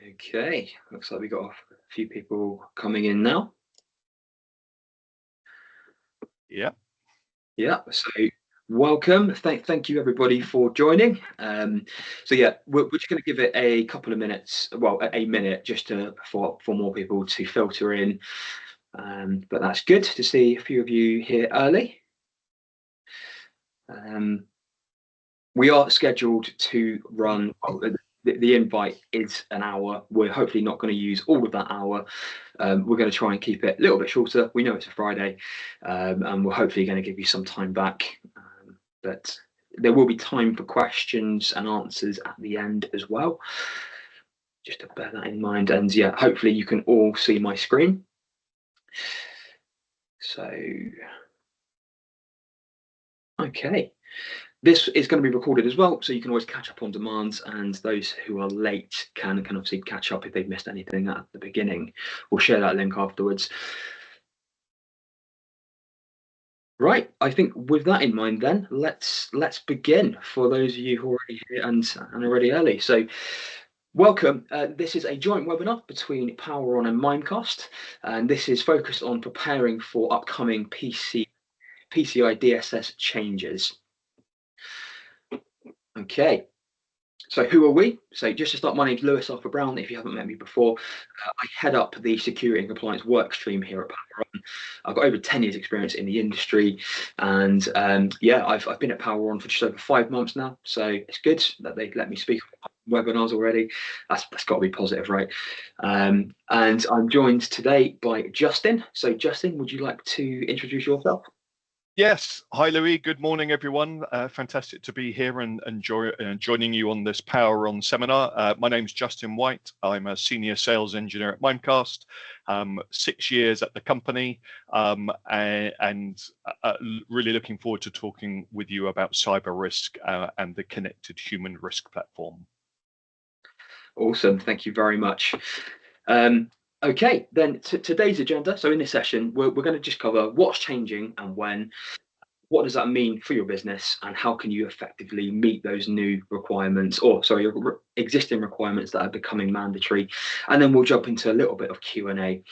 Okay, looks like we got a few people coming in now. Yeah. So welcome. Thank you everybody for joining. So yeah, we're just going to give it a couple of minutes, well, a minute just for more people to filter in. But that's good to see a few of you here early. We are scheduled to run. The invite is an hour. We're hopefully not going to use all of that hour. We're going to try and keep it a little bit shorter. We know it's a Friday, and we're hopefully going to give you some time back. But there will be time for questions and answers at the end as well. Just to bear that in mind. And yeah, hopefully you can all see my screen. So, okay. This is going to be recorded as well, so you can always catch up on demand, and those who are late can obviously catch up if they've missed anything at the beginning. We'll share that link afterwards. Right, I think with that in mind then, let's begin for those of you who are already here and already early. So welcome. This is a joint webinar between PowerOn and Mimecast, and this is focused on preparing for upcoming PCI DSS changes. Okay, so who are we? So just to start, my name's Lewis Arthur Brown. If you haven't met me before, I head up the security and compliance work stream here at PowerOn. I've got over 10 years experience in the industry, and yeah, I've been at PowerOn for just over 5 months now. So it's good that they let me speak on webinars already. That's got to be positive, right? And I'm joined today by Justin. So Justin, would you like to introduce yourself? Yes. Hi, Louis. Good morning, everyone. Fantastic to be here and joining you on this PowerOn seminar. My name's Justin White. I'm a senior sales engineer at Mimecast, 6 years at the company, and really looking forward to talking with you about cyber risk and the connected human risk platform. Awesome. Thank you very much. Okay, then today's agenda. So in this session, we're going to just cover what's changing and when, what does that mean for your business, and how can you effectively meet those new requirements, or sorry, existing requirements that are becoming mandatory. And then we'll jump into a little bit of Q&A.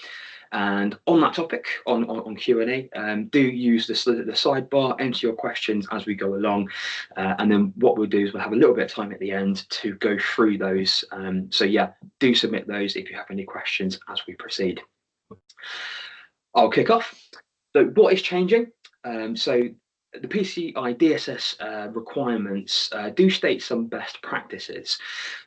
And on that topic, on Q&A, do use the sidebar, enter your questions as we go along, and then what we'll do is we'll have a little bit of time at the end to go through those. So yeah, do submit those if you have any questions as we proceed. I'll kick off. So what is changing? So the PCI DSS requirements do state some best practices,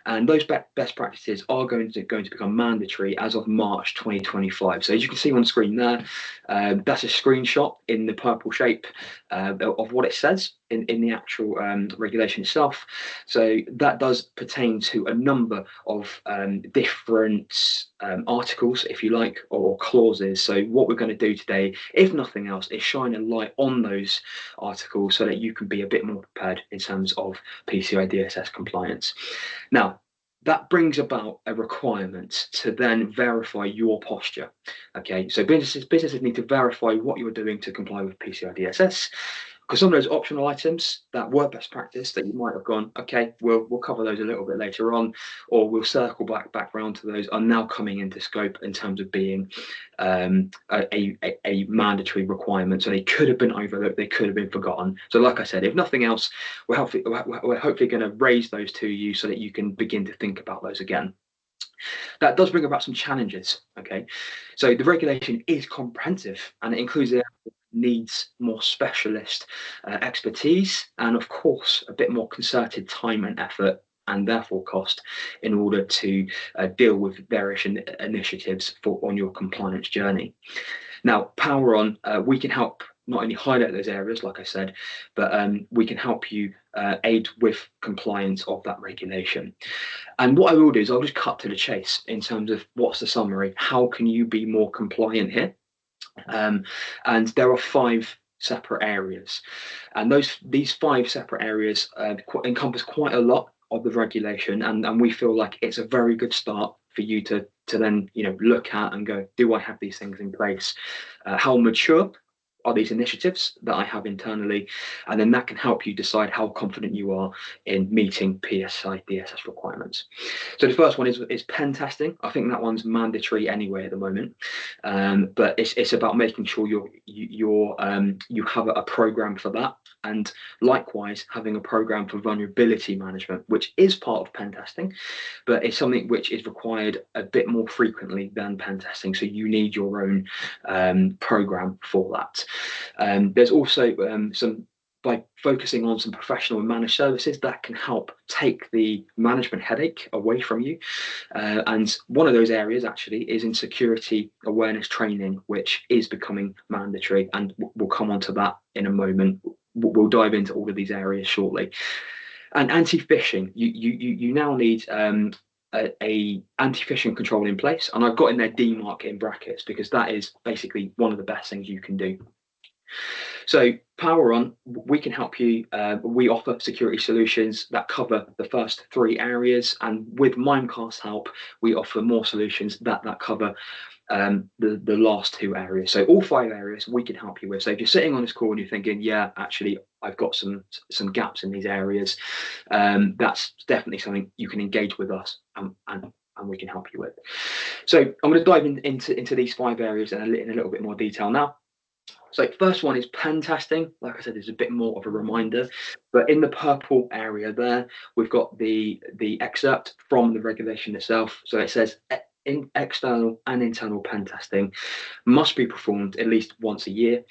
and those best practices are going to become mandatory as of March 2025. So as you can see on screen there, that's a screenshot in the purple shape of what it says in the actual regulation itself. So that does pertain to a number of different articles, if you like, or clauses. So what we're going to do today, if nothing else, is shine a light on those articles so that you can be a bit more prepared in terms of PCI DSS compliance. Now, that brings about a requirement to then verify your posture. Okay, so businesses need to verify what you're doing to comply with PCI DSS. Because some of those optional items that were best practice that you might have gone, okay, we'll cover those a little bit later on, or we'll circle back around to those, are now coming into scope in terms of being a mandatory requirement. So they could have been overlooked, they could have been forgotten. So like I said, if nothing else, we're hopefully going to raise those to you so that you can begin to think about those again. That does bring about some challenges. Okay, so the regulation is comprehensive and it includes needs more specialist expertise, and of course a bit more concerted time and effort, and therefore cost, in order to deal with various initiatives on your compliance journey. Now, PowerOn, we can help not only highlight those areas, like I said, but we can help you aid with compliance of that regulation. And what I will do is I'll just cut to the chase in terms of what's the summary, how can you be more compliant here? And there are 5 separate areas, and these 5 separate areas encompass quite a lot of the regulation, and we feel like it's a very good start for you to then look at and go, do I have these things in place? How mature are these initiatives that I have internally, and then that can help you decide how confident you are in meeting PCI DSS requirements. So the first one is pen testing. I think that one's mandatory anyway at the moment, but it's about making sure you have a program for that, and likewise having a program for vulnerability management, which is part of pen testing, but it's something which is required a bit more frequently than pen testing. So you need your own program for that. There's also by focusing on some professional and managed services that can help take the management headache away from you. And one of those areas actually is in security awareness training, which is becoming mandatory. And we'll come on to that in a moment. We'll dive into all of these areas shortly. And anti-phishing, you now need a anti-phishing control in place. And I've got in there DMARC in brackets because that is basically one of the best things you can do. So Power On, we can help you. We offer security solutions that cover the first 3 areas, and with Mimecast help, we offer more solutions that cover the last 2 areas. So all 5 areas we can help you with. So if you're sitting on this call and you're thinking, yeah, actually, I've got some gaps in these areas, that's definitely something you can engage with us and we can help you with. So I'm going to dive into these 5 areas in a little bit more detail now. So first one is pen testing. Like I said, it's a bit more of a reminder, but in the purple area there, we've got the excerpt from the regulation itself. So it says in external and internal pen testing must be performed at least once a year,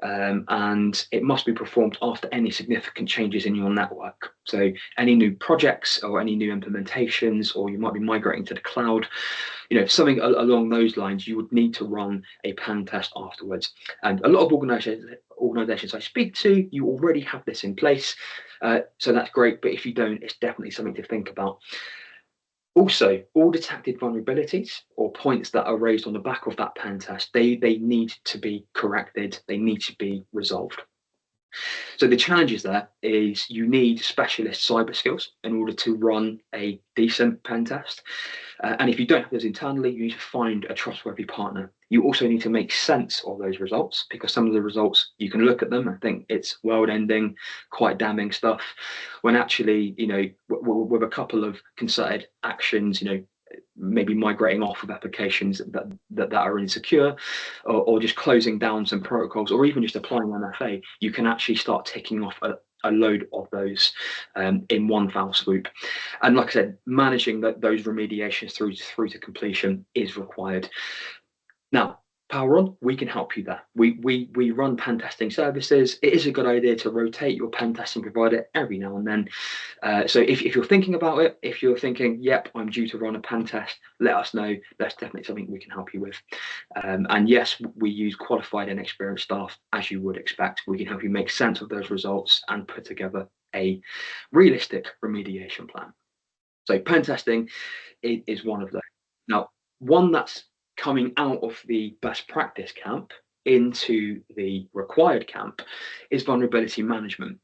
and it must be performed after any significant changes in your network. So any new projects or any new implementations, or you might be migrating to the cloud, something along those lines, you would need to run a pen test afterwards. And a lot of organizations I speak to, you already have this in place, so that's great. But if you don't, it's definitely something to think about. Also, all detected vulnerabilities or points that are raised on the back of that pen test, they need to be corrected. They need to be resolved. So the challenges there is you need specialist cyber skills in order to run a decent pen test. And if you don't have those internally, you need to find a trustworthy partner. You also need to make sense of those results, because some of the results, you can look at them and think it's world-ending, quite damning stuff, when actually, with a couple of concerted actions, maybe migrating off of applications that are insecure, or just closing down some protocols, or even just applying MFA, you can actually start ticking off a load of those in one foul swoop. And like I said, managing those remediations through to completion is required. Now, Power On, we can help you there. We run pen testing services. It is a good idea to rotate your pen testing provider every now and then. So if you're thinking about it, if you're thinking, yep, I'm due to run a pen test, let us know. That's definitely something we can help you with. And yes, we use qualified and experienced staff, as you would expect. We can help you make sense of those results and put together a realistic remediation plan. So pen testing is one of those. Now, one that's coming out of the best practice camp into the required camp is vulnerability management,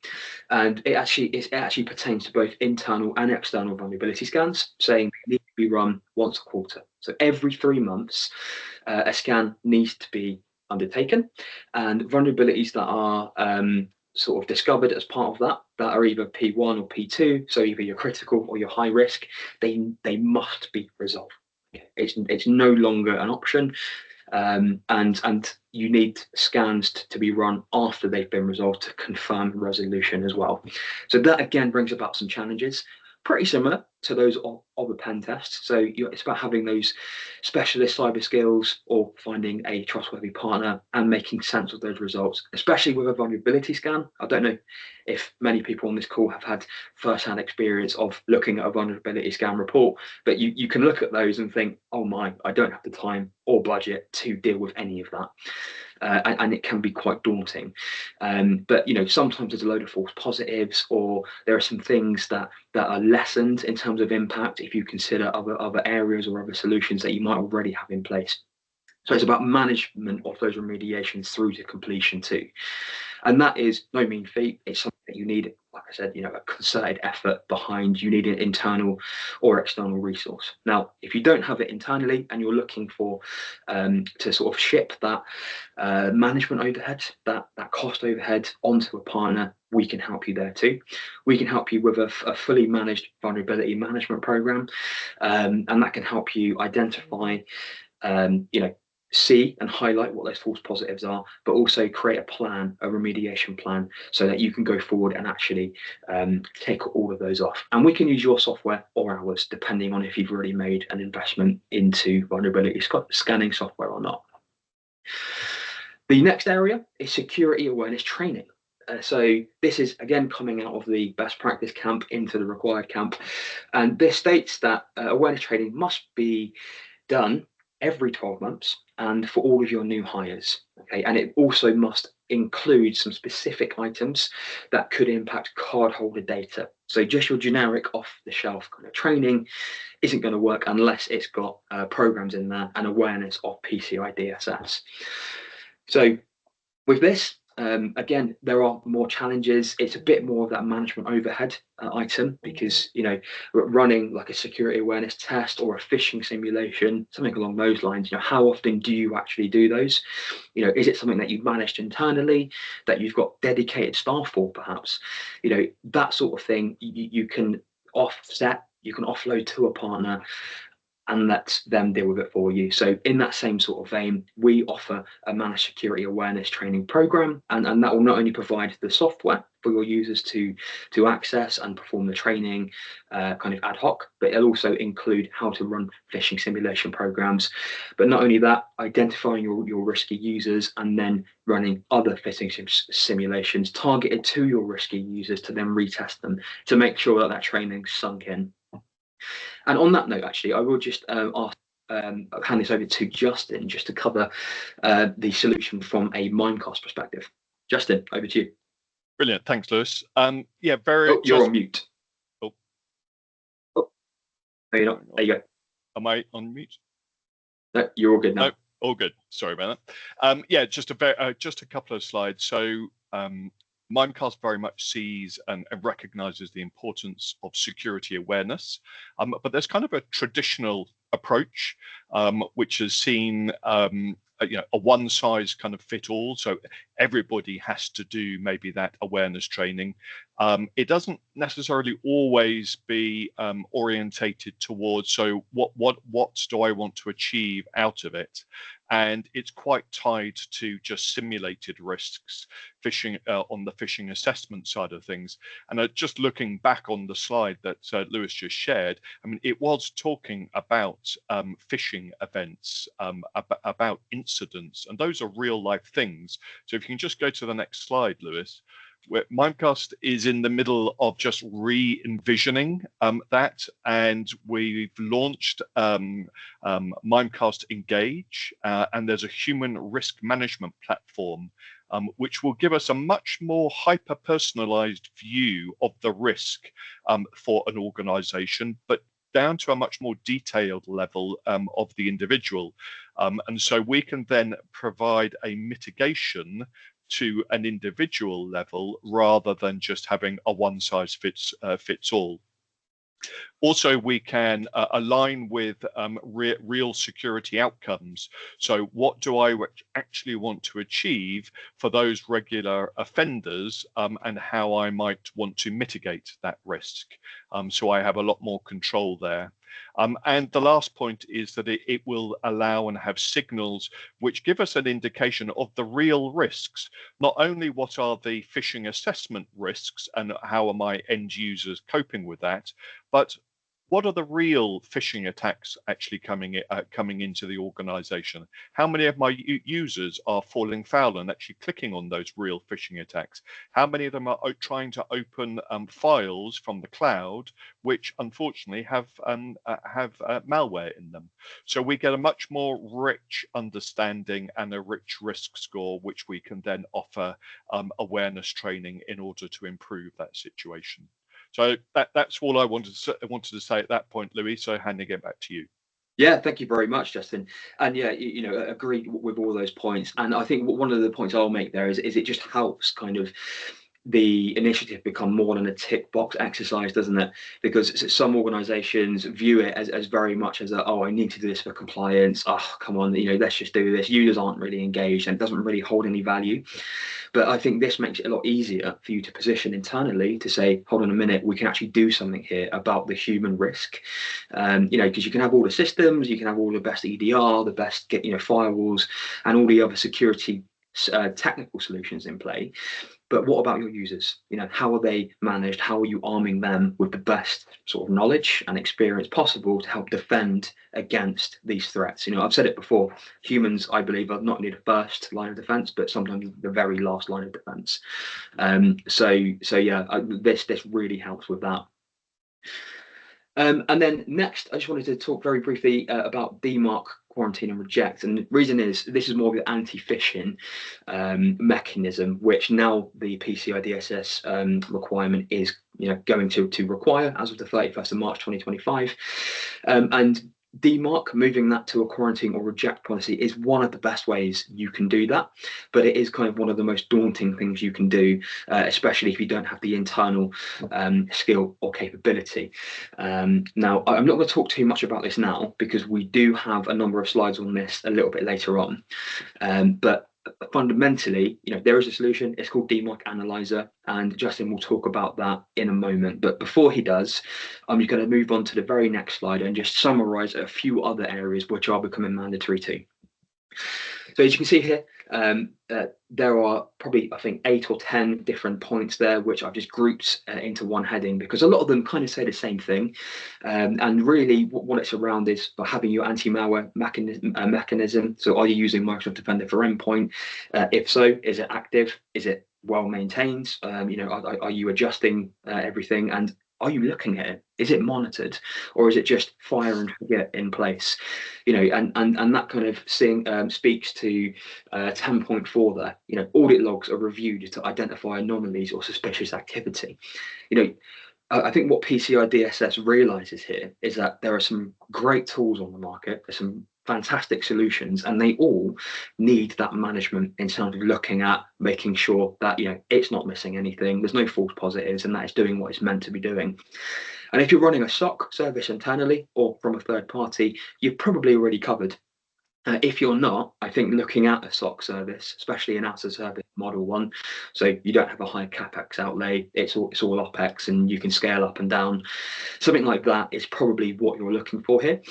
and it actually pertains to both internal and external vulnerability scans, saying they need to be run once a quarter. So every 3 months, a scan needs to be undertaken, and vulnerabilities that are sort of discovered as part of that are either P1 or P2, so either you're critical or you're high risk, they must be resolved. It's no longer an option, and you need scans to be run after they've been resolved to confirm resolution as well. So that again brings about some challenges, pretty similar to those of a pen test. So it's about having those specialist cyber skills or finding a trustworthy partner and making sense of those results, especially with a vulnerability scan. I don't know if many people on this call have had first-hand experience of looking at a vulnerability scan report, but you can look at those and think, oh my, I don't have the time or budget to deal with any of that. And it can be quite daunting. But sometimes there's a load of false positives, or there are some things that are lessened in terms of impact if you consider other areas or other solutions that you might already have in place. So it's about management of those remediations through to completion too. And that is no mean feat. It's something that you need, like I said, a concerted effort behind. You need an internal or external resource. Now, if you don't have it internally and you're looking for to sort of ship that management overhead, that cost overhead onto a partner, we can help you there too. We can help you with a fully managed vulnerability management program, and that can help you identify, see and highlight what those false positives are, but also create a plan, a remediation plan, so that you can go forward and actually take all of those off. And we can use your software or ours, depending on if you've already made an investment into vulnerability scanning software or not. The next area is security awareness training. So this is again coming out of the best practice camp into the required camp, and this states that awareness training must be done every 12 months and for all of your new hires. Okay, and it also must include some specific items that could impact cardholder data. So just your generic off-the-shelf kind of training isn't going to work unless it's got programs in there and awareness of PCI DSS. So with this, again, there are more challenges. It's a bit more of that management overhead item, because running like a security awareness test or a phishing simulation, something along those lines, how often do you actually do those? Is it something that you've managed internally, that you've got dedicated staff for, perhaps? That sort of thing you can offset, you can offload to a partner and let them deal with it for you. So in that same sort of vein, we offer a managed security awareness training program, and that will not only provide the software for your users to access and perform the training kind of ad hoc, but it'll also include how to run phishing simulation programs. But not only that, identifying your risky users and then running other phishing simulations targeted to your risky users to then retest them to make sure that training's sunk in. And on that note, actually, I will just hand this over to Justin just to cover the solution from a Mimecast perspective. Justin, over to you. Brilliant, thanks, Lewis. You're on mute. No, you're not. There you go. Am I on mute? No, you're all good now. No, all good. Sorry about that. Just a couple of slides. So Mimecast very much sees and recognizes the importance of security awareness, but there's kind of a traditional approach which has seen a one size kind of fit all. So everybody has to do maybe that awareness training. It doesn't necessarily always be orientated towards, so what do I want to achieve out of it? And it's quite tied to just simulated risks, phishing on the phishing assessment side of things. And just looking back on the slide that Lewis just shared, I mean, it was talking about phishing events, about incidents, and those are real life things. So if you can just go to the next slide, Lewis. Where Mimecast is in the middle of just re-envisioning that, and we've launched Mimecast Engage, and there's a human risk management platform which will give us a much more hyper-personalized view of the risk for an organization, but down to a much more detailed level of the individual. And so we can then provide a mitigation to an individual level rather than just having a one size fits all. Also, we can align with real security outcomes. So what do I actually want to achieve for those regular offenders, and how I might want to mitigate that risk? So I have a lot more control there. And the last point is that it will allow and have signals which give us an indication of the real risks, not only what are the phishing assessment risks and how are my end users coping with that, but what are the real phishing attacks actually coming into the organization? How many of my users are falling foul and actually clicking on those real phishing attacks? How many of them are trying to open files from the cloud, which unfortunately have malware in them? So we get a much more rich understanding and a rich risk score, which we can then offer awareness training in order to improve that situation. So that's all I wanted to say at that point, Louis. So handing it back to you. Yeah, thank you very much, Justin. And yeah, agreed with all those points. And I think one of the points I'll make there is it just helps kind of the initiative become more than a tick box exercise, doesn't it? Because some organizations view it as very much as a, oh, I need to do this for compliance. Oh, come on, let's just do this. Users aren't really engaged and it doesn't really hold any value. But I think this makes it a lot easier for you to position internally to say, hold on a minute, we can actually do something here about the human risk. Because you can have all the systems, you can have all the best EDR, the best firewalls, and all the other security technical solutions in play. But what about your users? How are they managed? How are you arming them with the best sort of knowledge and experience possible to help defend against these threats? I've said it before, humans, I believe, are not only the first line of defense, but sometimes the very last line of defense. This really helps with that. And then next, I just wanted to talk very briefly about DMARC, quarantine and reject. And the reason is this is more of the anti-phishing mechanism, which now the PCI DSS requirement is going to require as of the 31st of March 2025. And DMARC, moving that to a quarantine or reject policy, is one of the best ways you can do that. But it is kind of one of the most daunting things you can do, especially if you don't have the internal skill or capability. Now, I'm not going to talk too much about this now because we do have a number of slides on this a little bit later on. But fundamentally, there is a solution. It's called DMARC Analyzer, and Justin will talk about that in a moment. But before he does, I'm just going to move on to the very next slide and just summarize a few other areas which are becoming mandatory too. So as you can see here, there are probably, I think, 8 or 10 different points there, which I've just grouped into one heading because a lot of them kind of say the same thing. And really what it's around is for having your anti-malware mechanism. So are you using Microsoft Defender for Endpoint? If so, is it active? Is it well maintained? Are you adjusting everything? And are you looking at it? Is it monitored, or is it just fire and forget in place? And that kind of speaks to 10.4 there. Audit logs are reviewed to identify anomalies or suspicious activity. I think what PCI DSS realizes here is that there are some great tools on the market. There's some fantastic solutions, and they all need that management in terms of looking at making sure that it's not missing anything, there's no false positives, and that it's doing what it's meant to be doing. And if you're running a SOC service internally or from a third party, you're probably already covered. If you're not, I think looking at a SOC service, especially an as a service model one, so you don't have a high capex outlay, it's all OpEx, and you can scale up and down. Something like that is probably what you're looking for here.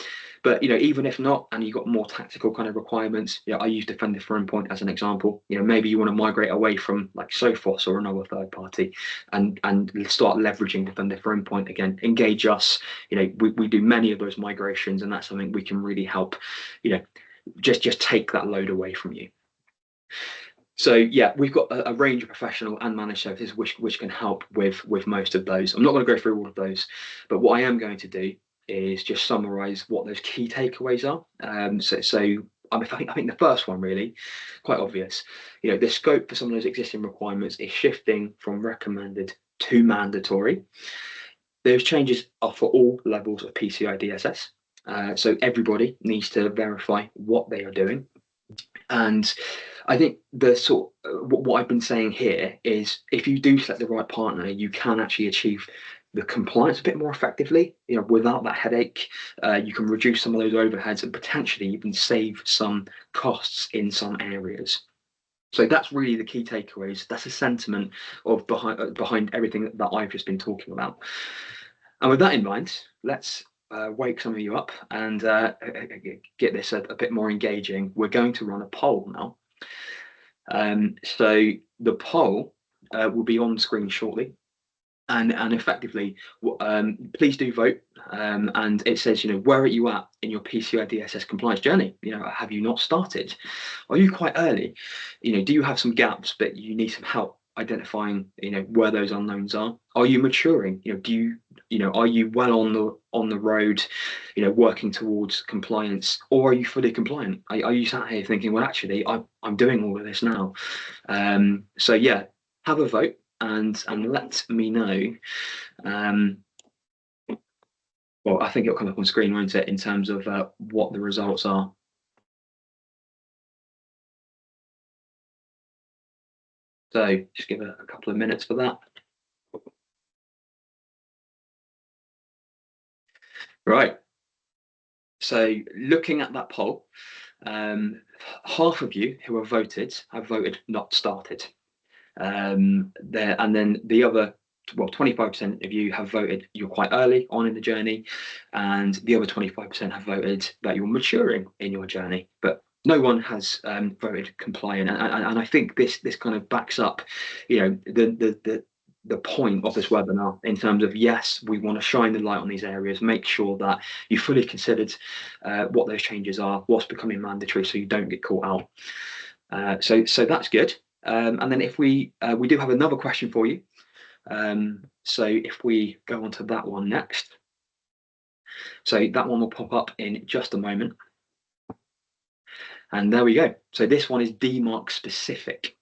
But even if not, and you've got more tactical kind of requirements, I use Defender for Endpoint as an example. Maybe you want to migrate away from like Sophos or another third party, and start leveraging Defender for Endpoint again. Engage us. We do many of those migrations, and that's something we can really help. Just take that load away from you. So yeah, we've got a range of professional and managed services which can help with most of those. I'm not going to go through all of those, but what I am going to do is just summarize what those key takeaways are. I think the first one really quite obvious. The scope for some of those existing requirements is shifting from recommended to mandatory. Those changes are for all levels of PCI DSS. So everybody needs to verify what they are doing. And I think what I've been saying here is if you do select the right partner, you can actually achieve the compliance a bit more effectively, without that headache. You can reduce some of those overheads and potentially even save some costs in some areas. So that's really the key takeaways. That's a sentiment of behind everything that I've just been talking about. And with that in mind, let's wake some of you up and get this a bit more engaging. We're going to run a poll now. So the poll will be on screen shortly. And effectively, please do vote. And it says, where are you at in your PCI DSS compliance journey? Have you not started? Are you quite early? Do you have some gaps, but you need some help identifying, where those unknowns are? Are you maturing? Are you well on the road, working towards compliance, or are you fully compliant? Are you sat here thinking, well, actually, I'm doing all of this now? So yeah, have a vote and let me know well, I think it'll come up on screen, won't it, in terms of what the results are. So just give it a couple of minutes for that. Right. So looking at that poll, half of you who have voted not started. And then the other, well, 25% of you have voted you're quite early on in the journey, and the other 25% have voted that you're maturing in your journey. But no one has voted compliant, and I think this kind of backs up, the point of this webinar in terms of, yes, we want to shine the light on these areas, make sure that you fully considered what those changes are, what's becoming mandatory, so you don't get caught out. So that's good. And then if we do have another question for you. So if we go on to that one next. So that one will pop up in just a moment. And there we go. So this one is DMARC specific.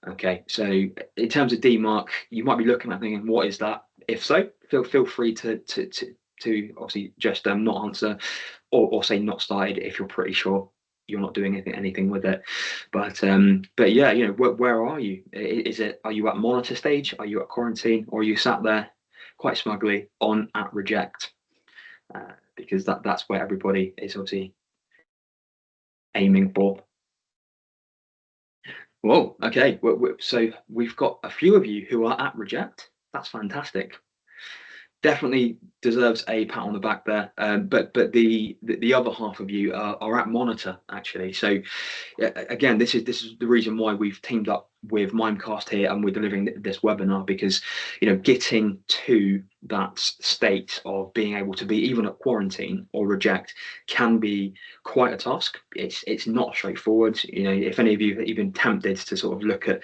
Okay, so in terms of DMARC, you might be looking at thinking, what is that? If so, feel free to obviously just not answer or say not started if you're pretty sure you're not doing anything with it. But yeah, where are you? Are you at monitor stage? Are you at quarantine? Or are you sat there quite smugly at reject? Because that's where everybody is obviously aiming for. Whoa, okay. So we've got a few of you who are at reject. That's fantastic. Definitely deserves a pat on the back there. But the other half of you are at monitor, actually. So again, this is the reason why we've teamed up with Mimecast here, and we're delivering this webinar, because getting to that state of being able to be even at quarantine or reject can be quite a task. It's not straightforward. If any of you have even tempted to sort of look at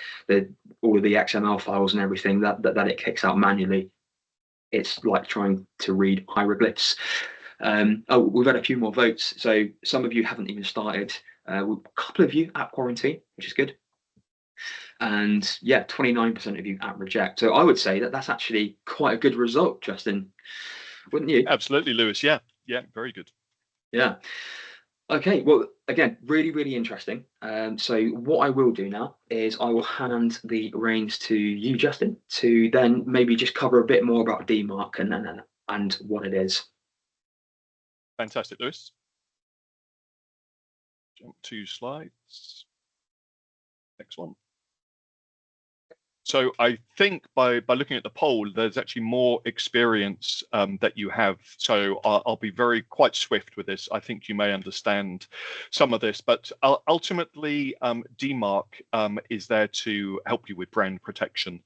all of the XML files and everything that it kicks out manually, it's like trying to read hieroglyphs. We've had a few more votes, so some of you haven't even started. A couple of you at quarantine, which is good. And yeah, 29% of you at reject. So I would say that's actually quite a good result, Justin, wouldn't you? Absolutely, Lewis. Yeah, very good. Yeah. Okay, well, again, really, really interesting. So what I will do now is I will hand the reins to you, Justin, to then maybe just cover a bit more about DMARC and what it is. Fantastic, Lewis. Jump 2 slides. Next one. So I think by looking at the poll, there's actually more experience that you have. So I'll be quite swift with this. I think you may understand some of this, but ultimately DMARC is there to help you with brand protection.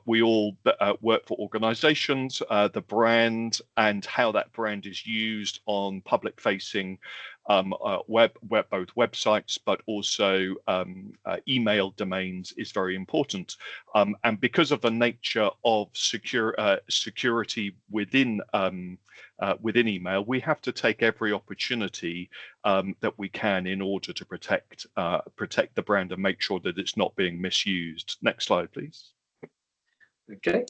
We all work for organizations, the brand and how that brand is used on public facing both websites, but also email domains is very important. And because of the nature of security within email, we have to take every opportunity that we can in order to protect the brand and make sure that it's not being misused. Next slide, please. Okay.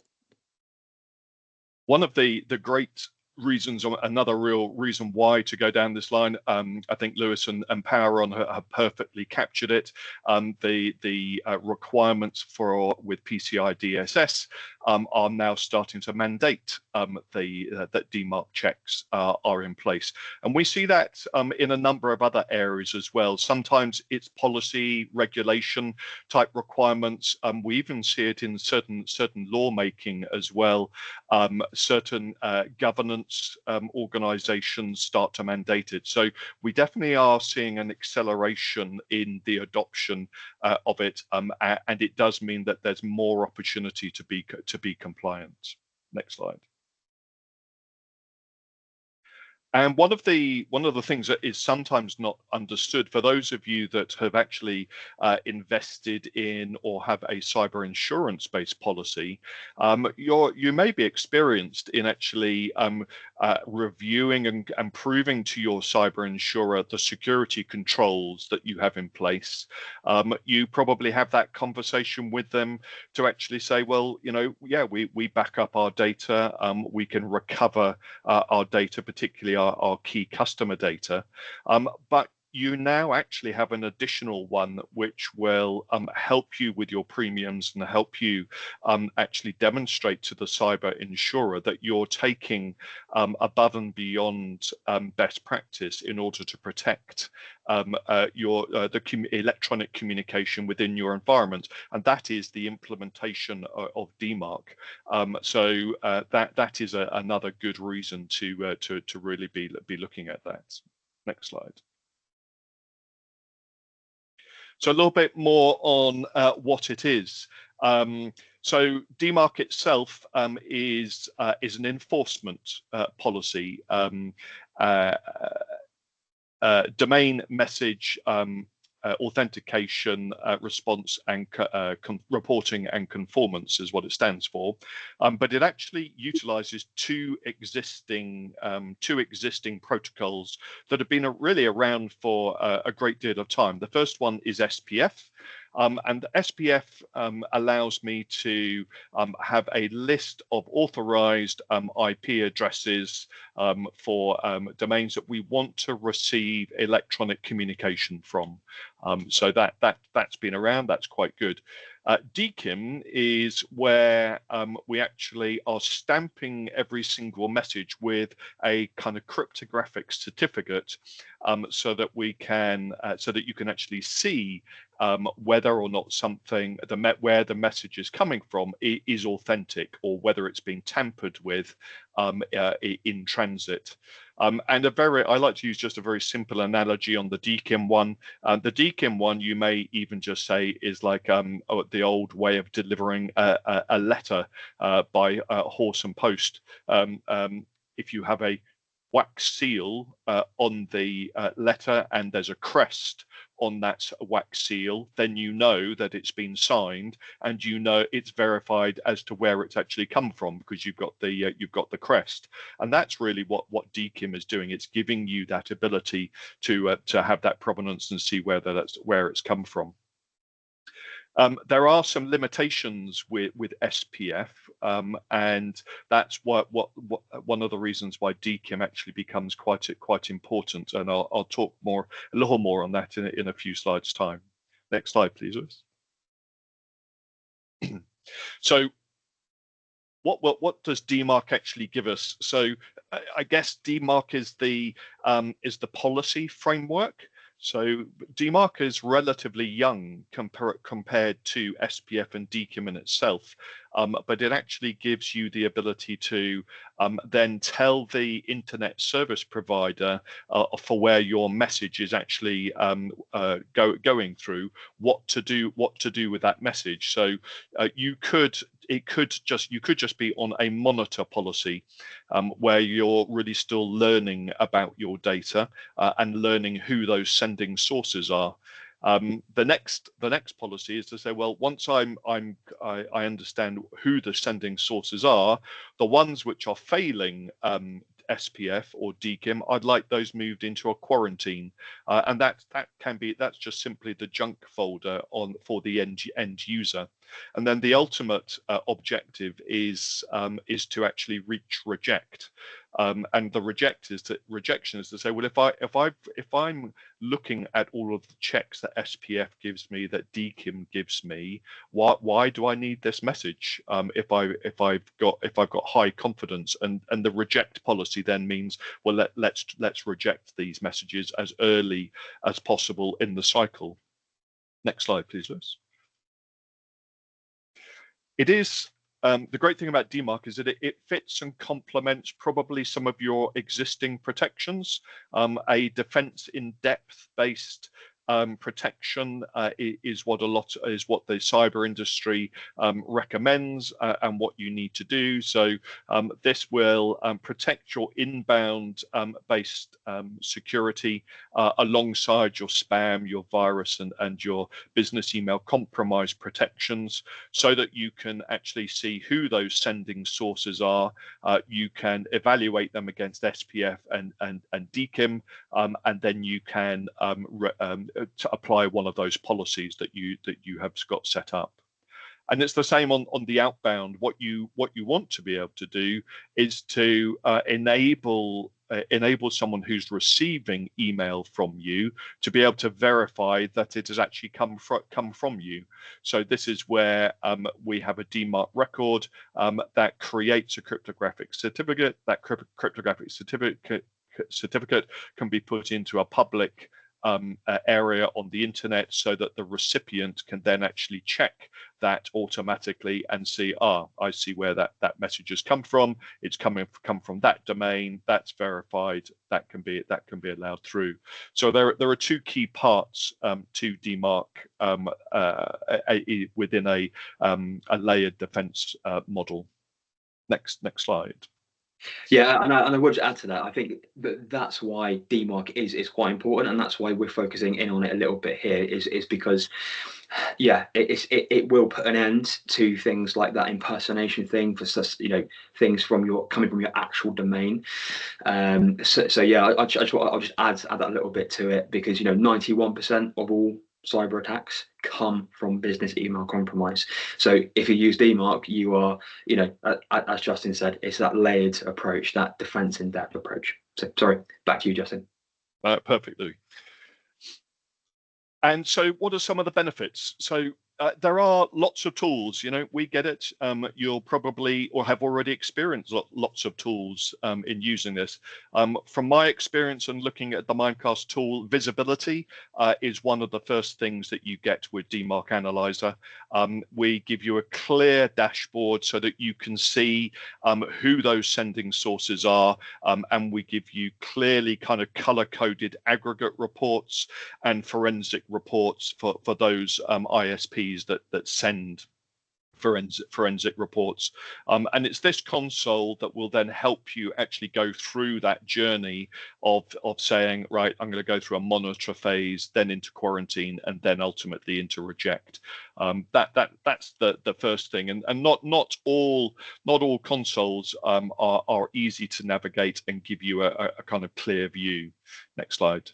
One of the great reasons, or another real reason why to go down this line, I think Lewis and Power-On have perfectly captured it. The requirements with PCI DSS are now starting to mandate that DMARC checks are in place, and we see that in a number of other areas as well. Sometimes it's policy, regulation type requirements. We even see it in certain lawmaking as well. Certain governance organizations start to mandate it. So we definitely are seeing an acceleration in the adoption of it, and it does mean that there's more opportunity to be compliant. Next slide. And one of the things that is sometimes not understood, for those of you that have actually invested in or have a cyber insurance based policy, you may be experienced in actually reviewing and proving to your cyber insurer the security controls that you have in place, you probably have that conversation with them to actually say, well, yeah, we back up our data, we can recover our data, particularly our key customer data, but you now actually have an additional one which will help you with your premiums and help you actually demonstrate to the cyber insurer that you're taking above and beyond best practice in order to protect the electronic communication within your environment, and that is the implementation of DMARC. So that is another good reason to really be looking at that. Next slide. So a little bit more on what it is. So DMARC itself is an enforcement policy, domain message authentication, response, and reporting and conformance is what it stands for. But it actually utilizes two existing protocols that have been really around for a great deal of time. The first one is SPF. And SPF allows me to have a list of authorized IP addresses for domains that we want to receive electronic communication from. So that's been around. That's quite good. DKIM is where we actually are stamping every single message with a kind of cryptographic certificate, so that we can, so that you can actually see whether or not something, where the message is coming from, is authentic, or whether it's been tampered with in transit. And I like to use just a very simple analogy on the DKIM one. The DKIM one, you may even just say, is like the old way of delivering a letter by horse and post. If you have a wax seal on the letter and there's a crest on that wax seal, then you know that it's been signed, and you know it's verified as to where it's actually come from, because you've got the crest. And that's really what DKIM is doing. It's giving you that ability to have that provenance and see where it's come from. There are some limitations with SPF, and that's one of the reasons why DKIM actually becomes quite important. And I'll talk a little more on that in a few slides' time. Next slide, please, Lewis. So, what does DMARC actually give us? So, I guess DMARC is the policy framework. So DMARC is relatively young compared to SPF and DKIM in itself, but it actually gives you the ability to then tell the internet service provider for where your message is actually going through, what to do with that message. So you could just be on a monitor policy, where you're really still learning about your data and learning who those sending sources are. The next policy is to say, well, once I understand who the sending sources are, the ones which are failing SPF or DKIM, I'd like those moved into a quarantine, and that's just simply the junk folder for the end user. And then the ultimate objective is to actually reach reject. And the rejection is to say, well, if I'm looking at all of the checks that SPF gives me, that DKIM gives me, why do I need this message? If I've got high confidence, and the reject policy then means, well, let's reject these messages as early as possible in the cycle. Next slide, please, Lewis. It is the great thing about DMARC is that it fits and complements probably some of your existing protections. A defense in depth based protection is what the cyber industry recommends, and what you need to do. So this will protect your inbound based security alongside your spam, your virus, and your business email compromise protections, so that you can actually see who those sending sources are. You can evaluate them against SPF and DKIM, and then you can to apply one of those policies that you have got set up. And it's the same on the outbound. What you want to be able to do is to enable someone who's receiving email from you to be able to verify that it has actually come from you. So this is where we have a DMARC record that creates a cryptographic certificate. That cryptographic certificate can be put into a public area on the internet, so that the recipient can then actually check that automatically and see, I see where that message has come from. It's come from that domain. That's verified. That can be allowed through. So there are two key parts to DMARC within a layered defense model. Next slide. Yeah, and I would add to that. I think that's why DMARC is quite important, and that's why we're focusing in on it a little bit here. Is because, yeah, it will put an end to things like that impersonation thing, for things coming from your actual domain. So yeah, I'll just add that a little bit to it, because 91% of all cyber attacks come from business email compromise. So if you use DMARC, you are, as Justin said, it's that layered approach, that defense in depth approach. So sorry, back to you, Justin. Perfect, Louis. And so what are some of the benefits? So there are lots of tools, we get it. You'll probably or have already experienced lots of tools in using this. From my experience and looking at the Mimecast tool, visibility is one of the first things that you get with DMARC Analyzer. We give you a clear dashboard so that you can see who those sending sources are, and we give you clearly kind of color-coded aggregate reports and forensic reports for those ISPs that send forensic reports, and it's this console that will then help you actually go through that journey of saying, right, I'm going to go through a monitor phase, then into quarantine, and then ultimately into reject. That's the first thing, and not all consoles are easy to navigate and give you a kind of clear view. Next slide.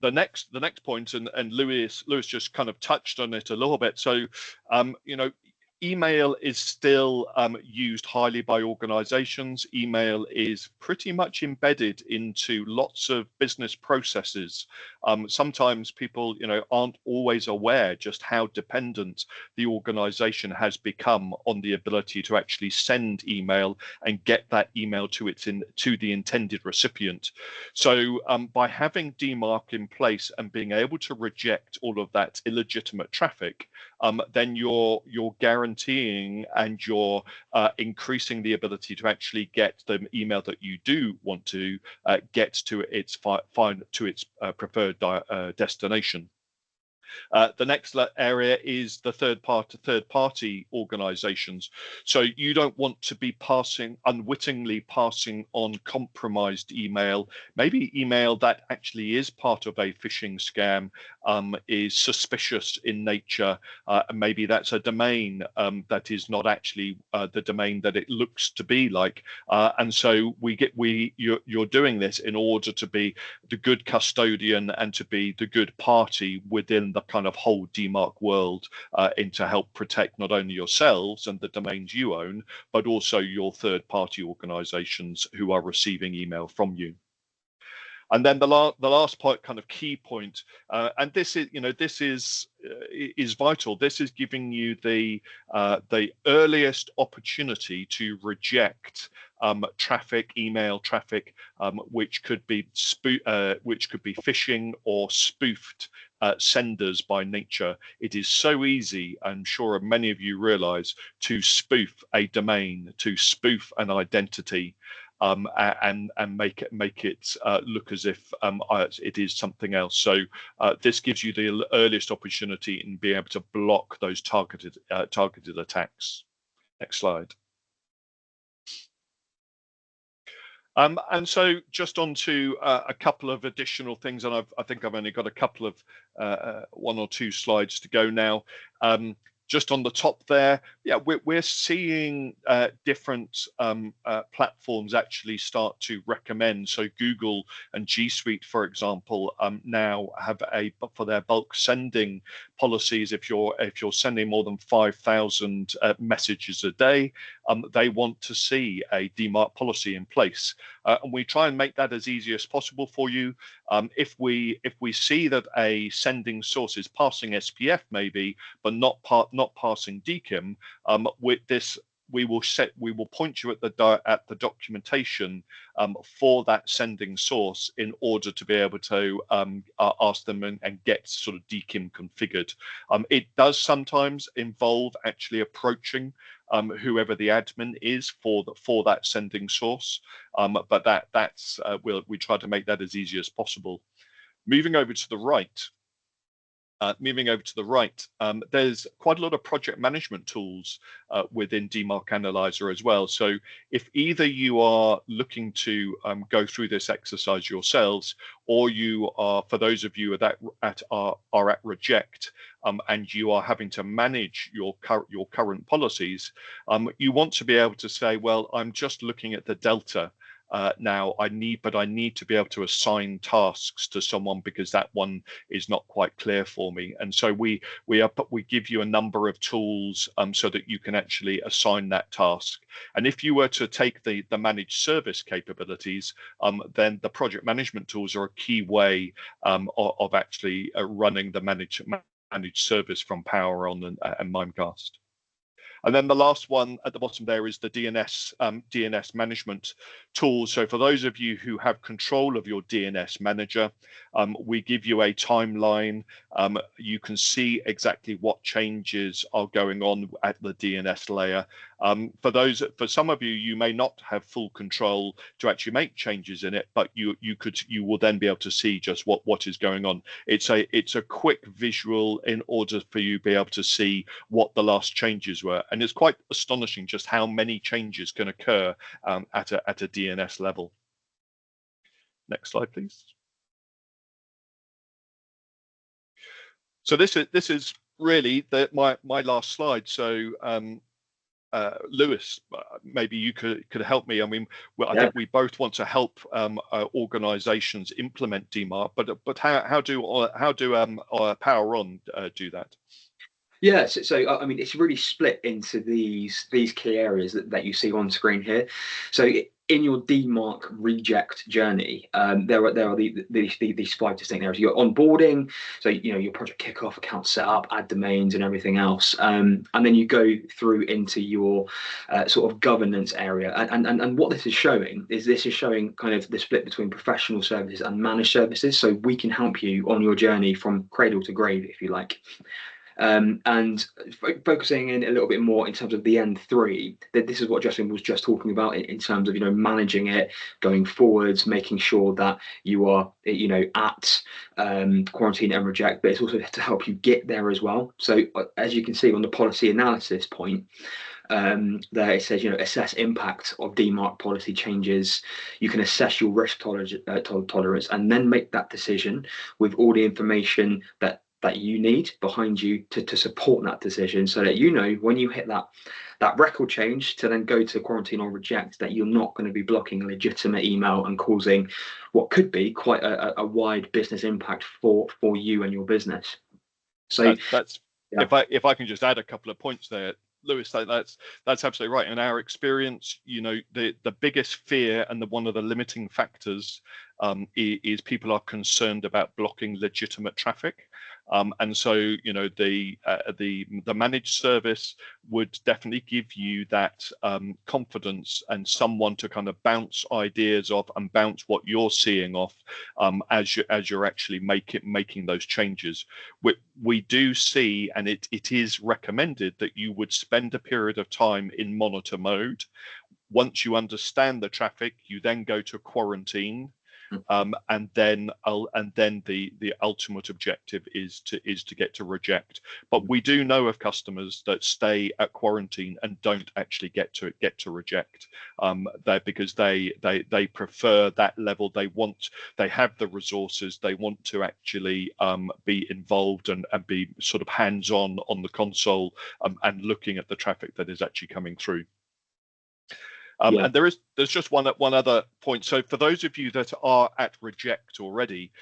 The next point, and Lewis just kind of touched on it a little bit. So, email is still used highly by organizations. Email is pretty much embedded into lots of business processes. Sometimes people, aren't always aware just how dependent the organization has become on the ability to actually send email and get that email to the intended recipient. So by having DMARC in place and being able to reject all of that illegitimate traffic, then you're guaranteeing and you're increasing the ability to actually get the email that you do want to get to its preferred destination. The next area is the third party organizations. So you don't want to be unwittingly passing on compromised email, maybe email that actually is part of a phishing scam, is suspicious in nature, and maybe that's a domain that is not actually the domain that it looks to be like, and so you're doing this in order to be the good custodian and to be the good party within the kind of whole DMARC world, and to help protect not only yourselves and the domains you own, but also your third-party organizations who are receiving email from you. And then the last point, kind of key point, and this is vital. This is giving you the earliest opportunity to reject email traffic, which could be phishing or spoofed senders by nature. It is so easy, I'm sure many of you realize, to spoof a domain, to spoof an identity. and make it look as if it is something else. So this gives you the earliest opportunity in being able to block those targeted attacks. Next slide. And so just on to a couple of additional things, and I think I've only got a couple of 1 or 2 slides to go now. Just on the top there, yeah, we're seeing different platforms actually start to recommend. So Google and G Suite, for example, now have for their bulk sending policies. If you're sending more than 5,000 messages a day, they want to see a DMARC policy in place, and we try and make that as easy as possible for you. If we see that a sending source is passing SPF maybe, but not passing DKIM, with this we will point you at the documentation for that sending source in order to be able to ask them and get sort of DKIM configured. It does sometimes involve actually approaching whoever the admin is for that sending source, but we try to make that as easy as possible. Moving over to the right. There's quite a lot of project management tools within DMARC Analyzer as well. So if either you are looking to go through this exercise yourselves, or you are, for those of you that are at reject, and you are having to manage your current policies, you want to be able to say, well, I'm just looking at the delta. Now I need to be able to assign tasks to someone because that one is not quite clear for me. And so we give you a number of tools so that you can actually assign that task. And if you were to take the managed service capabilities, then the project management tools are a key way of actually running the managed service from PowerOn and Mimecast. And then the last one at the bottom there is the DNS management tool. So for those of you who have control of your DNS manager, we give you a timeline. You can see exactly what changes are going on at the DNS layer. For some of you, you may not have full control to actually make changes in it, but you will then be able to see just what is going on. It's a quick visual in order for you to be able to see what the last changes were. And it's quite astonishing just how many changes can occur at a DNS level. Next slide, please. So this is really my last slide. So Lewis, maybe you could help me. I mean, I think we both want to help organizations implement DMARC, but how do PowerOn do that? Yeah, so I mean, it's really split into these key areas that you see on screen here. So in your DMARC reject journey, there are these 5 distinct areas. You're onboarding, so your project kickoff, account setup, add domains, and everything else, and then you go through into your sort of governance area. And what this is showing kind of the split between professional services and managed services. So we can help you on your journey from cradle to grave, if you like. And focusing in a little bit more in terms of the N3, that this is what Justin was just talking about in terms of managing it going forwards, making sure that you are at quarantine and reject, but it's also to help you get there as well. So as you can see on the policy analysis point, there it says assess impact of DMARC policy changes. You can assess your risk tolerance and then make that decision with all the information that you need behind you to support that decision, so that when you hit that record change to then go to quarantine or reject, that you're not going to be blocking a legitimate email and causing what could be quite a wide business impact for you and your business. So if I can just add a couple of points there, Lewis, that's absolutely right. In our experience, the biggest fear and one of the limiting factors is people are concerned about blocking legitimate traffic. And so, the managed service would definitely give you that confidence and someone to kind of bounce ideas off and bounce what you're seeing off as you're actually making those changes. We do see, and it is recommended that you would spend a period of time in monitor mode. Once you understand the traffic, you then go to quarantine. And then the ultimate objective is to get to reject. But we do know of customers that stay at quarantine and don't actually get to reject, because they prefer that level. They have the resources. They want to actually be involved and be sort of hands-on on the console, and looking at the traffic that is actually coming through. And there's just one other point. So for those of you that are at reject already,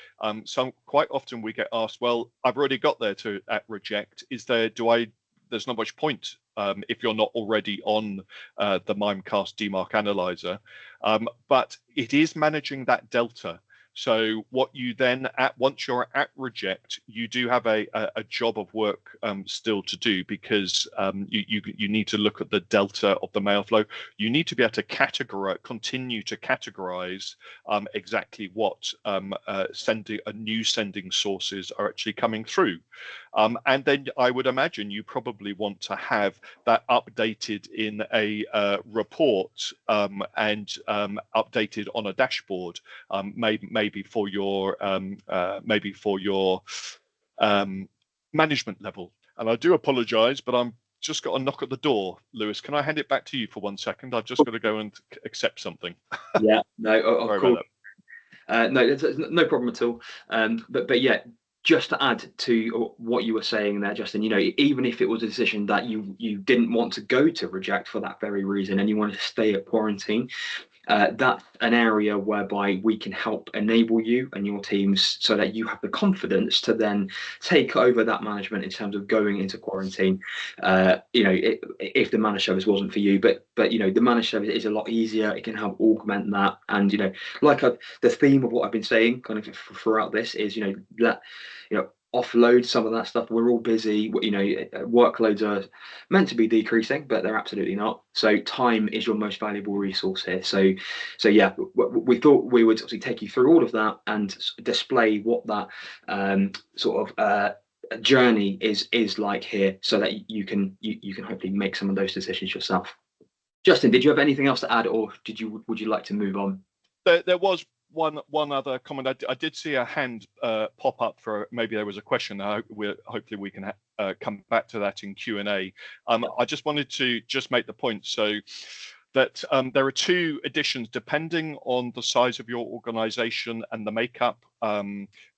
quite often we get asked, well, I've already got there at reject. There's not much point if you're not already on the Mimecast DMARC analyzer, but it is managing that delta. So what you then, once you're at reject, you do have a job of work still to do, because you need to look at the delta of the mail flow. You need to be able to continue to categorize exactly what new sending sources are actually coming through. And then I would imagine you probably want to have that updated in a report, and updated on a dashboard, maybe for your management level. And I do apologize, but I'm just got a knock at the door. Lewis, can I hand it back to you for 1 second? I've just got to go and accept something. Yeah, no, of course. No, no problem at all. But yeah, just to add to what you were saying there, Justin, even if it was a decision that you didn't want to go to reject for that very reason, and you wanted to stay at quarantine, that's an area whereby we can help enable you and your teams so that you have the confidence to then take over that management in terms of going into quarantine. If the managed service wasn't for you, but the managed service is a lot easier. It can help augment that, and the theme of what I've been saying kind of throughout this is offload some of that stuff. We're all busy. Workloads are meant to be decreasing, but they're absolutely not. So time is your most valuable resource here. So yeah, we thought we would obviously take you through all of that and display what that journey is like here, so that you can hopefully make some of those decisions yourself. Justin, did you have anything else to add, or would you like to move on? There was one other comment. I did see a hand pop up for, maybe there was a question. Hopefully we can come back to that in Q&A. I just wanted to make the point so that there are two additions depending on the size of your organization and the makeup.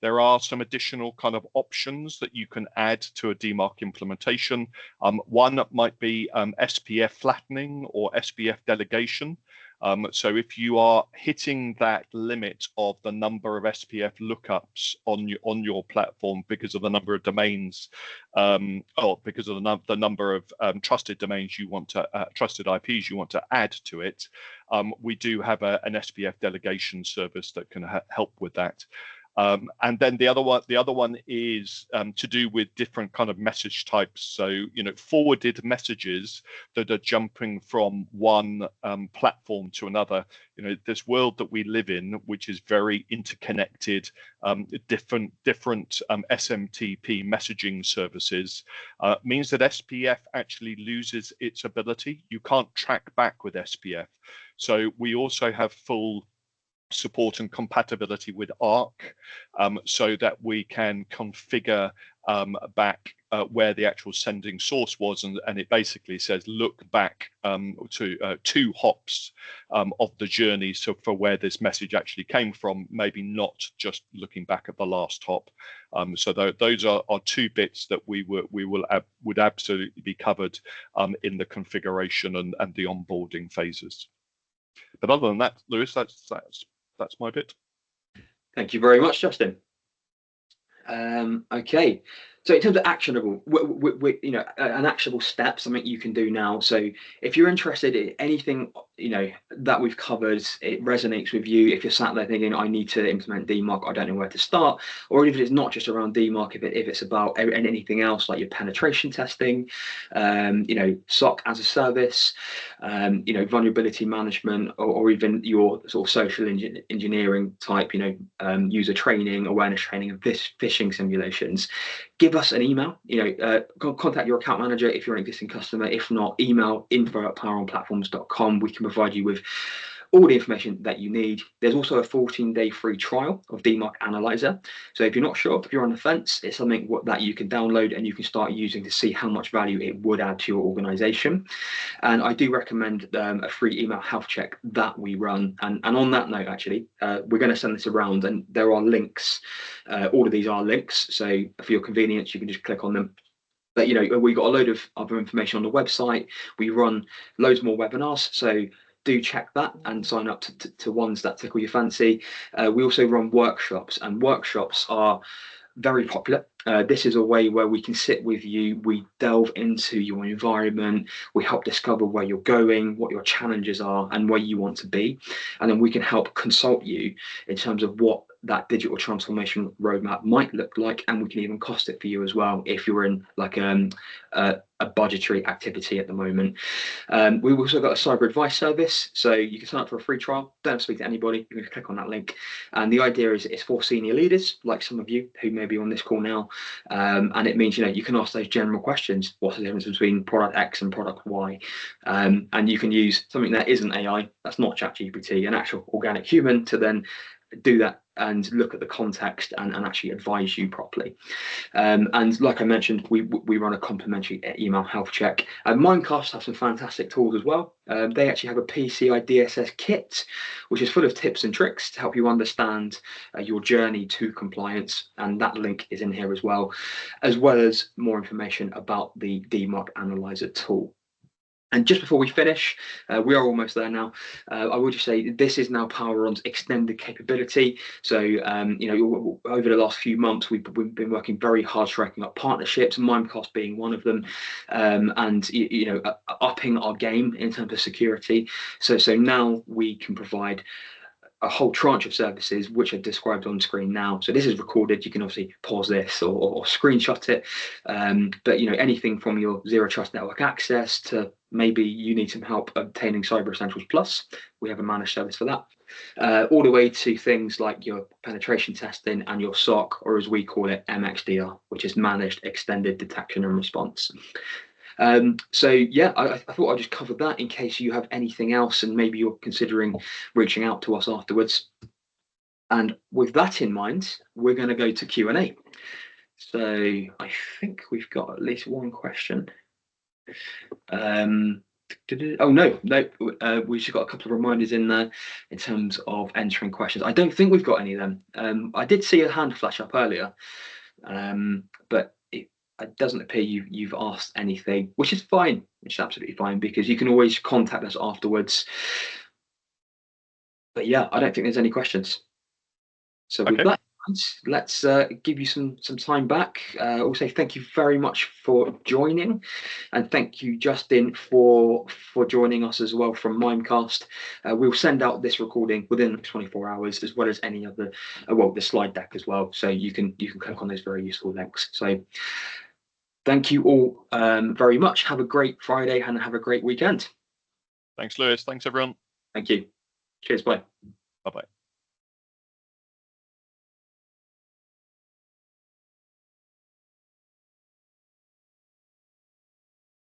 There are some additional kind of options that you can add to a DMARC implementation. One might be SPF flattening or SPF delegation. So if you are hitting that limit of the number of SPF lookups on your platform because of the number of domains, or because of the number of trusted domains you want to, trusted IPs you want to add to it, we do have an SPF delegation service that can help with that. And then the other one is to do with different kind of message types. So, forwarded messages that are jumping from one platform to another. This world that we live in, which is very interconnected, different SMTP messaging services, means that SPF actually loses its ability. You can't track back with SPF. So we also have full support and compatibility with ARC, so that we can configure back where the actual sending source was, and it basically says look back to 2 hops of the journey, so for where this message actually came from, maybe not just looking back at the last hop. So those are 2 bits that would absolutely be covered in the configuration and the onboarding phases. But other than that, Lewis, that's my bit. Thank you very much, Justin. Okay, so in terms of actionable, an actionable step, something you can do now. So if you're interested in anything that we've covered, it resonates with you. If you're sat there thinking, I need to implement DMARC, I don't know where to start, or even if it's not just around DMARC, if it's about anything else like your penetration testing, SOC as a service, vulnerability management, or even your sort of social engineering type, user training, awareness training, and phishing simulations, give us an email. Contact your account manager if you're an existing customer. If not, email info@poweronplatforms.com. We can provide you with all the information that you need. There's also a 14-day free trial of DMARC Analyzer. So if you're not sure, if you're on the fence, it's something that you can download and you can start using to see how much value it would add to your organization. And I do recommend a free email health check that we run. And on that note, actually, we're going to send this around, and there are links. All of these are links. So for your convenience, you can just click on them. But, you know, we've got a load of other information on the website. We run loads more webinars. So do check that and sign up to ones that tickle your fancy. We also run workshops, and workshops are very popular. This is a way where we can sit with you, we delve into your environment, we help discover where you're going, what your challenges are, and where you want to be. And then we can help consult you in terms of what that digital transformation roadmap might look like, and we can even cost it for you as well if you're in like a budgetary activity at the moment. We've also got a cyber advice service, so you can sign up for a free trial. Don't have to speak to anybody. You can just click on that link, and the idea is it's for senior leaders like some of you who may be on this call now, and it means, you know, you can ask those general questions. What's the difference between product X and product Y? And you can use something that isn't AI, that's not ChatGPT, an actual organic human to then do that and look at the context and actually advise you properly. And like I mentioned, we run a complimentary email health check. Mimecast have some fantastic tools as well. They actually have a PCI DSS kit, which is full of tips and tricks to help you understand your journey to compliance. And that link is in here as well as more information about the DMARC Analyzer tool. And just before we finish, we are almost there now. I will just say this is now PowerOn's extended capability. So, you know, over the last few months, we've been working very hard striking up partnerships, Mimecast being one of them, and, you know, upping our game in terms of security. So now we can provide a whole tranche of services which are described on screen now. So this is recorded. You can obviously pause this or screenshot it. But, you know, anything from your zero trust network access to maybe you need some help obtaining Cyber Essentials Plus. We have a managed service for that. All the way to things like your penetration testing and your SOC, or as we call it, MXDR, which is Managed Extended Detection and Response. So yeah, I thought I'd just cover that in case you have anything else and maybe you're considering reaching out to us afterwards. And with that in mind, we're going to go to Q&A. So I think we've got at least one question. Oh no, we've just got a couple of reminders in there in terms of entering questions. I don't think we've got any of them. I did see a hand flash up earlier, but it doesn't appear you've asked anything, which is fine, which is absolutely fine, because you can always contact us afterwards. But yeah, I don't think there's any questions. So with that, let's give you some time back. Also, thank you very much for joining, and thank you, Justin, for joining us as well from Mimecast. We'll send out this recording within 24 hours, as well as any other, the slide deck as well. So you can click on those very useful links. So thank you all very much. Have a great Friday and have a great weekend. Thanks, Lewis. Thanks, everyone. Thank you. Cheers. Bye. Bye-bye.